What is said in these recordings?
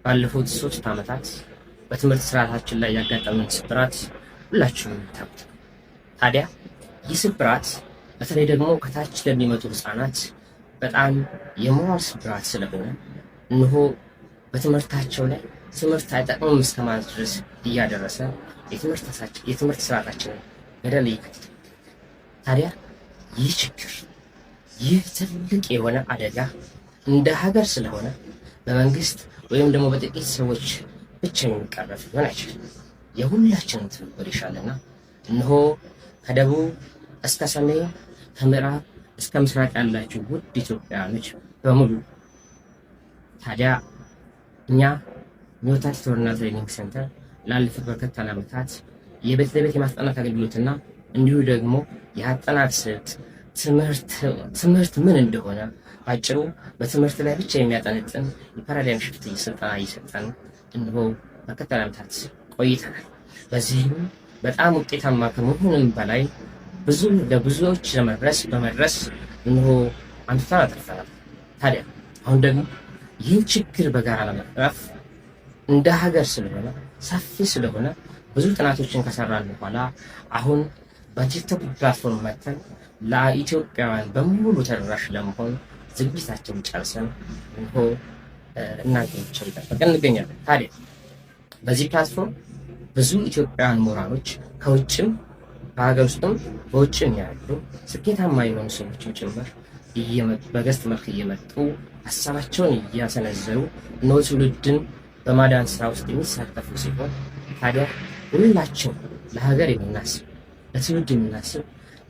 ባለፉት 3 ዓመታት በትምህርት ስርዓታችን ላይ ያጋጠመን ስብራት ሁላችሁም ታውቁት። ታዲያ ይህ ስብራት በተለይ ደግሞ ከታች ለሚመጡ ህፃናት በጣም የሞራል ስብራት ስለሆነ እነሆ በትምህርታቸው ላይ ትምህርት አይጠቅምም እስከማለት ድረስ እያደረሰ የትምህርት ስርዓታችንን ገደል እየከተተ። ታዲያ ይህ ችግር ይህ ትልቅ የሆነ አደጋ እንደ ሀገር ስለሆነ በመንግስት ወይም ደግሞ በጥቂት ሰዎች ብቻ የሚቀረፍ ሊሆን አይችልም። የሁላችንም ትብብር ይሻልና እነሆ ከደቡብ እስከ ሰሜን ከምዕራብ እስከ ምስራቅ ያላችሁ ውድ ኢትዮጵያውያኖች በሙሉ ታዲያ እኛ ኒውታ ቲቶርና ትሬኒንግ ሴንተር ላለፉት በርካታ ዓመታት የቤት ለቤት የማስጠናት አገልግሎትና እንዲሁ ደግሞ የአጠናን ስልት ትምህርት ምን እንደሆነ ባጭሩ በትምህርት ላይ ብቻ የሚያጠነጥን የፓራዳይም ሽፍት ስልጠና እየሰጠን እንሆ በርካታ ዓመታት ቆይተናል። በዚህም በጣም ውጤታማ ከመሆኑም በላይ ለብዙዎች በመድረስ እንሆ አንቱታን አተርፈናል። ታዲያ አሁን ደግሞ ይህን ችግር በጋራ ለመቅረፍ እንደ ሀገር ስለሆነ ሰፊ ስለሆነ ብዙ ጥናቶችን ከሰራን በኋላ አሁን በቲክቶክ ፕላትፎርም መተን ለኢትዮጵያውያን በሙሉ ተደራሽ ለመሆን ዝግጅታችንን ጨርሰን እንሆ እናንተ ብቻ እየጠበቅን እንገኛለን። ታዲያ በዚህ ፕላትፎርም ብዙ ኢትዮጵያውያን ምሁራኖች ከውጭም በሀገር ውስጥም በውጭም ያሉ ስኬታማ የሆኑ ሰዎችን ጭምር በገስት መልክ እየመጡ ሀሳባቸውን እያሰነዘሩ እነሆ ትውልድን በማዳን ስራ ውስጥ የሚሳተፉ ሲሆን ታዲያ ሁላችን ለሀገር የምናስብ ለትውልድ የምናስብ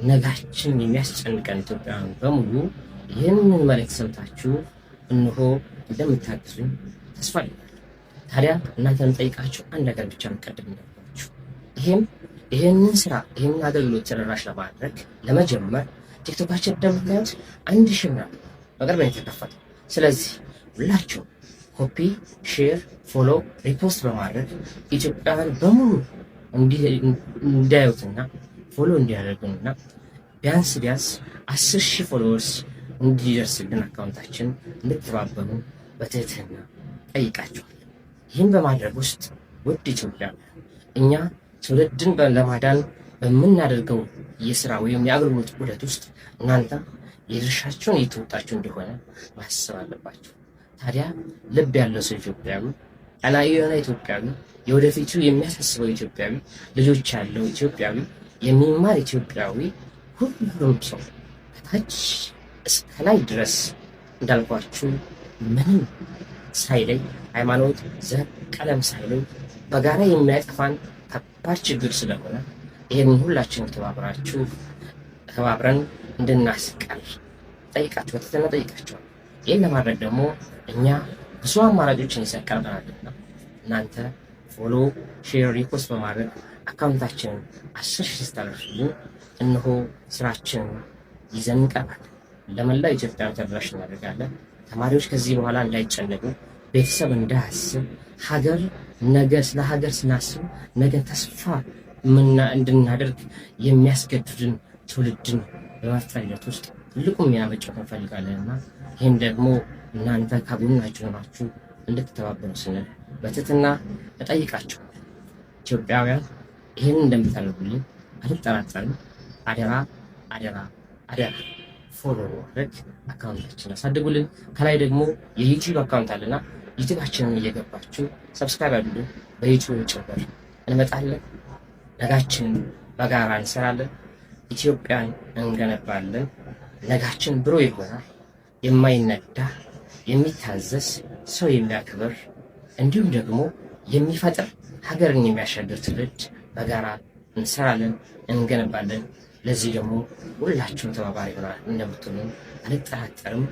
ነጋችን የሚያስጨንቀን ኢትዮጵያውያን በሙሉ ይህንን መልእክት ሰምታችሁ እንሆ እንደምታግዙኝ ተስፋ አለኝ። ታዲያ እናንተን ጠይቃችሁ አንድ ነገር ብቻ መቀደም እንዳለባችሁ ይህንን ስራ ይህንን አገልግሎት ተደራሽ ለማድረግ ለመጀመር ቲክቶካችን እንደምታዩት 1000 ብር በቅርብ ነው የተከፈተው። ስለዚህ ሁላችሁ ኮፒ፣ ሼር፣ ፎሎ፣ ሪፖስት በማድረግ ኢትዮጵያውያን በሙሉ እንዲያዩትና ፎሎ እንዲያደርጉንና ቢያንስ 10,000 ፎሎወርስ እንዲደርስልን አካውንታችን እንድትተባበሩ በትህትና ጠይቃችኋል። ይህን በማድረግ ውስጥ ውድ ኢትዮጵያውያን እኛ ትውልድን ለማዳን በምናደርገው የስራ ወይም የአገልግሎት ዑደት ውስጥ እናንተ የድርሻችሁን እየተወጣችሁ እንደሆነ ማሰብ አለባችሁ። ታዲያ ልብ ያለው ሰው ኢትዮጵያዊ፣ ቀናኢ የሆነ ኢትዮጵያዊ፣ የወደፊቱ የሚያሳስበው ኢትዮጵያዊ፣ ልጆች ያለው ኢትዮጵያዊ፣ የሚማር ኢትዮጵያዊ፣ ሁሉም ሰው ከታች እስከ ላይ ድረስ እንዳልኳችሁ ምንም ሳይለይ ሃይማኖት፣ ዘር፣ ቀለም ሳይለይ በጋራ የሚያጠፋን ከባድ ችግር ስለሆነ ይህንን ሁላችንም ተባብረን እንድናስቀር ጠይቃችኋል። ይህን ለማድረግ ደግሞ እኛ ብዙ አማራጮችን ይሰቀርበናልና እናንተ ፎሎ፣ ሼር፣ ሪፖስት በማድረግ አካውንታችንን 10,000 ስታደርሱልን እነሆ ስራችንን ይዘን እንቀርባለን። ለመላው ኢትዮጵያ ተደራሽ እናደርጋለን። ተማሪዎች ከዚህ በኋላ እንዳይጨነቁ፣ ቤተሰብ እንዳያስብ፣ ስለ ሀገር ስናስብ ነገ ተስፋ እንድናደርግ የሚያስገድድን ትውልድን በመፍጠር ሂደት ውስጥ ትልቁን ሚና መጫወት እንፈልጋለንና ይህን ደግሞ እናንተ ከጎናችን ሆናችሁ እንድትተባበሩ ስንል በትህትና እጠይቃችኋለሁ። ኢትዮጵያውያን ይህን እንደምታደርጉልኝ አልጠራጠርም። አደራ አደራ አደራ ፎሎ ማድረግ አካውንታችን አሳድጉልን። ከላይ ደግሞ የዩቲዩብ አካውንት አለና ዩቲዩባችንን እየገባችሁ ሰብስክራይብ አድርጉ። በዩቲዩብ ጭምር እንመጣለን። ነጋችንን በጋራ እንሰራለን። ኢትዮጵያን እንገነባለን። ነጋችን ብሩህ ይሆናል። የማይነዳ የሚታዘዝ ሰው የሚያከብር እንዲሁም ደግሞ የሚፈጥር ሀገርን የሚያሻግር ትውልድ በጋራ እንሰራለን፣ እንገነባለን። ለዚህ ደግሞ ሁላችሁም ተባባሪ ይሆናል እንደምትሆኑ አልጠራጠርም።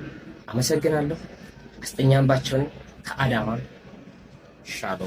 አመሰግናለሁ። አስጠኛ አምባቸው ነኝ ከአዳማ ሻሎ